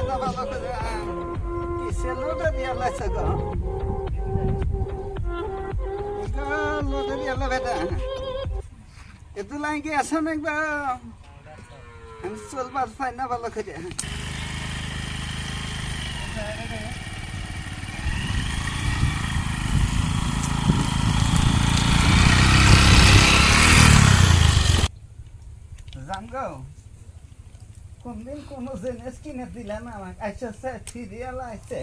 না ভালো করে কিসের লোটা দিয়ে লাগছে গো লোটা দিয়ে বেটা এত লাইন কি আসে না একবার আমি চলবার পাই না ভালো করে জানগো কোনদিন কোনো জিনিস কিনে দিলে না আমাকে আচ্ছা স্যার সিরিয়াল আছে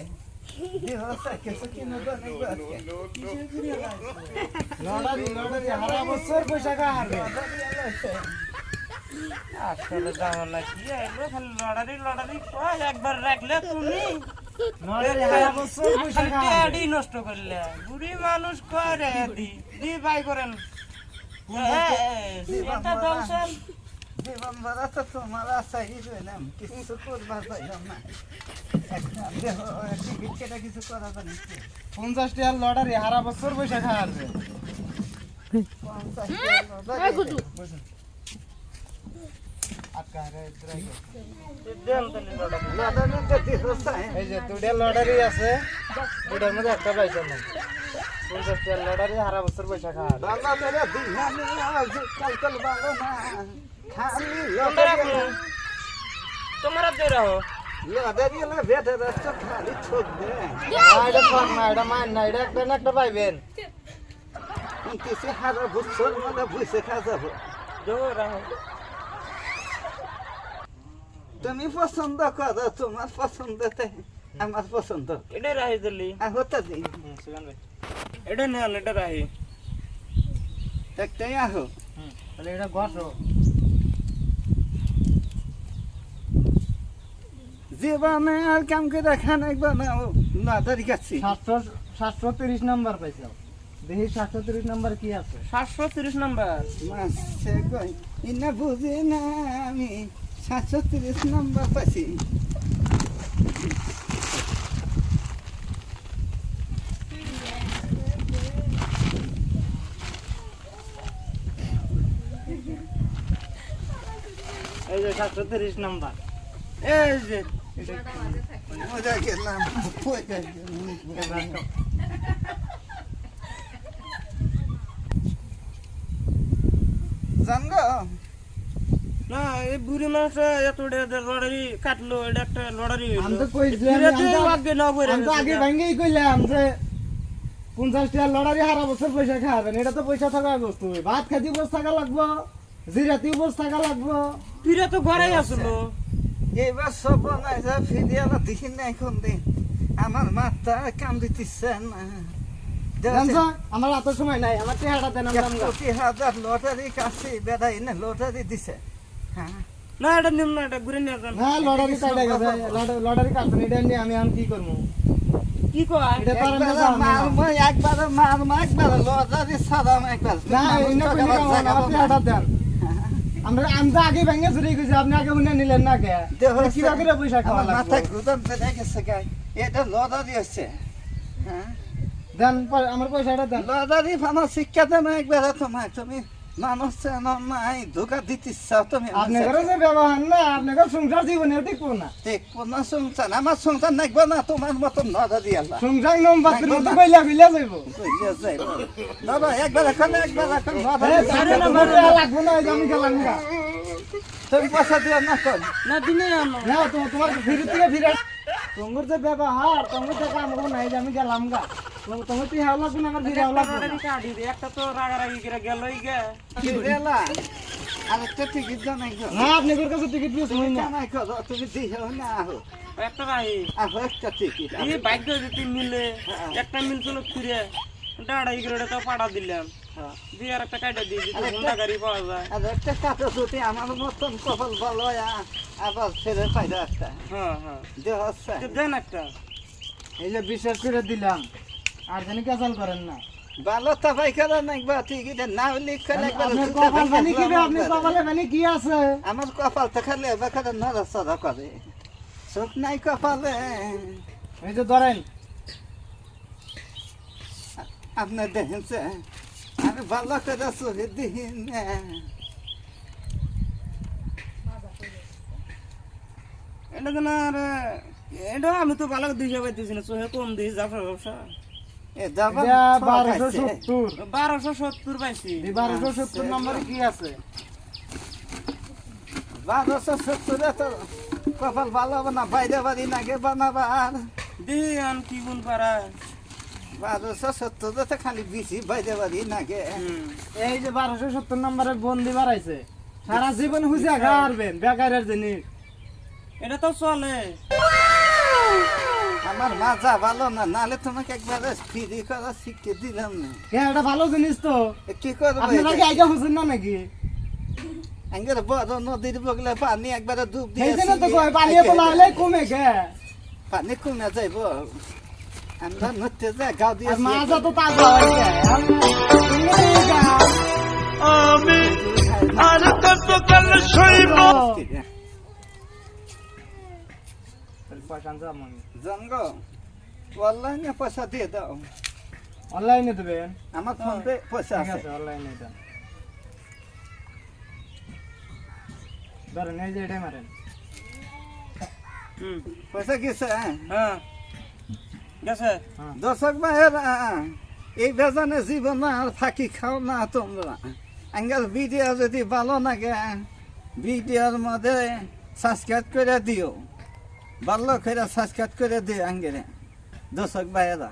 একবার রাখলে তুমি নষ্ট করলে বুড়ি মানুষ করে দি ভাই করেন জীবন ভরা তো তোমার আশাই রইলাম কিছু করবার পাইলাম না টিকিট কেটে কিছু করা যাবে 50 টাকার লটারি হারা বছর পয়সা খাওয়াবে 50 টাকা এই যে দুটা লটারি আছে দুটার মধ্যে একটা পাইছে না 50 টাকার লটারি হারা বছর পয়সা খাওয়াবে বাবা মেরা দিহানি কাল কাল বাবা না খালি তোমরা দে রহো লটারি এলা বেটা রাস্তা খালি ছোট দে এটা ফাক না এটা মান না এটা একটা না একটা পাইবেন কিছু হারা বছর মানে বুঝে খা যাবো রহো তুমি পছন্দ করো তোমার পছন্দতে আমার পছন্দ এটা রাহি দিলি হতে দিই এটা নেন এটা রাহি একটাই আহো তাহলে এটা বসো জীবনে আর কাম করে খান একবার না দাঁড়ি কাছি 730 নাম্বার পাইছো দেখি 730 নাম্বার কি আছে 730 নাম্বার মাসে কই ইনা বুঝি না আমি 730 নাম্বার পাইছি এই যে 730 নাম্বার এই যে মজা গেলাম মজা গেলাম জানগো না এই বুড়ি মানুষ এত লড়ারি কাটলো এটা একটা লড়ারি আমি তো কইছি আমি তো আগে ভাঙ্গেই কইলাম যে 50 টাকা লটারি হারা বছর পয়সা খাবেন এটা তো পয়সা থাকার বস্তু ভাত খাইতে বস থাকা লাগবো জিরাতে বস থাকা লাগবো তুই তো ঘরেই আসলো এবার সব নাই যা ফিরে আলা দেখি না এখন দিন আমার মাথা কাম দিতেছে না জানছো আমার এত সময় নাই আমার চেহারা দেন আমরা 1,000 লটারি কাছে বেড়াই না লটারি দিছে হ্যাঁ না এটা নিম না এটা ঘুরে নিয়ে যান না লটারি কাটে গেছে লটারি কাটছেন এটা নিয়ে আমি কি করবো কি কয় এটা পারেন না একবার লটারি সাদাম একবার না ইনা কইনি আমার চেহারা দেন আমরা আমটা আগে ভেঙে চুরি কইছি আপনি আগে উনি নিলেন না কে কি করে পয়সা খাওয়া লাগবে মাথা গুদাম ফেলে গেছে গাই এটা লটারি হচ্ছে হ্যাঁ দেন আমার পয়সাটা দেন লটারি আমার শিক্ষা দেন একবার তোমায় তুমি মানুষ নাই ধোকা দিতেছ তুমি আপনাদের যে ব্যবহার না আপনাদের সংসার জীবনে দেখবো না দেখবো না সংসার আমার সংসার নাকবো না তোমার মতন লটারি আল্লাহ সংসার নম্বর তো কইলা কইলা যাইব দাদা একবার এখন লাগবো না আমি গেলাম না তুমি পয়সা দিও না কর না দিনে আনো না তোমার ফিরে থেকে ফিরে তোমার যে ব্যবহার তোমার টাকা আমার নাই আমি গেলাম গা তোমার তুই হাওলা কোন আমার ফিরে হাওলা লড়ারি কাটি দে একটা তো রাগারাগি করে গেলই গে গেলা আরেকটা টিকিট জানাই গো না আপনাদের কাছে টিকিট দিও শুনুন না জানাই গো তুমি দিও না আহো একটা রাহি আহো একটা টিকিট এই ভাগ্য যদি মিলে একটা মিলছিল ফিরে ডাড়াই করে তো পাড়া দিলাম দিয়ে আর একটা কাটা দিয়ে দিতে হোন্ডা গাড়ি পাওয়া যায় আর একটা কাটা যদি আমার মতন কপাল ভালো আবার ছেড়ে পাইলো একটা হ্যাঁ হ্যাঁ দেহ দেন একটা এই যে বিশ্বাস করে দিলাম আর জানি ক্যান্সেল করেন না ভালো তাপাই করে নাকবা টিকিট না লিখে আপনার কপাল বানি কি আপনি কপালে বানি কি আছে আমার কপাল তো খালি এবার করে নড়াচড়া করে চোখ নাই কপালে এই যে ধরেন আপনি দেখেছে আমি ভালো করে চোখে দিই না এটা তো না এটা আমি তো ভালো দিশা পাইতেছি না, চোখে কম দিই ব্যবসা ব্যবসা। এ যাবা এটা ঠক আছে। 1270 1270 পাইছি। এই 1270 নম্বরে কি আছে? 1270 তো কপাল ভালো হবে না, বাইরে বাড়ি নাগে বানাবা আর দিই আন কি গুণ পারা। 1270 তো খালি বেশি বাইরে বাড়ি নাগে। এই যে 1270 নম্বরে বন্দি বাড়াইছে, সারা জীবন হুজা গারবেন বেকারের জিনিস। এটা তো চলে। আমার মাজা ভালো না, নালে তোমাকে একবার ফ্রি করা শিখে দিলাম না। কে এটা ভালো জিনিস তো, এ কি করবো আপনারা কি আইগা হুজুন না নাকি? আঙ্গের বড় নদীর বগলে পানি একবারে ডুব দিয়ে এই জন্য তো কয় পানি পোলা হলে কমে গে। পানি কমে যাইব। আমরা নদীতে যা গাও দিয়ে আর মাজা তো তাজা হয় গে। আমি আর কতকাল সইব। জঙ্গ অনলাইনে পয়সা দিয়ে দাও, অনলাইনে দেবেন? আমার ফোন পে পয়সা ঠিক আছে। আছে, অনলাইনে দেন। ধরেন এই যে এটাই মারেন। পয়সা গেছে। হ্যাঁ গেছে। দর্শক ভাইয়েরা, এই বেজানে জীবন আর ফাঁকি খাও না তোমরা। আঙ্গেল ভিডিও যদি ভালো লাগে ভিডিওর মধ্যে সাবস্ক্রাইব করে দিও, ভালো করে সাবস্ক্রাইব করে দিও আঙ্গেলে দর্শক ভাইয়েরা।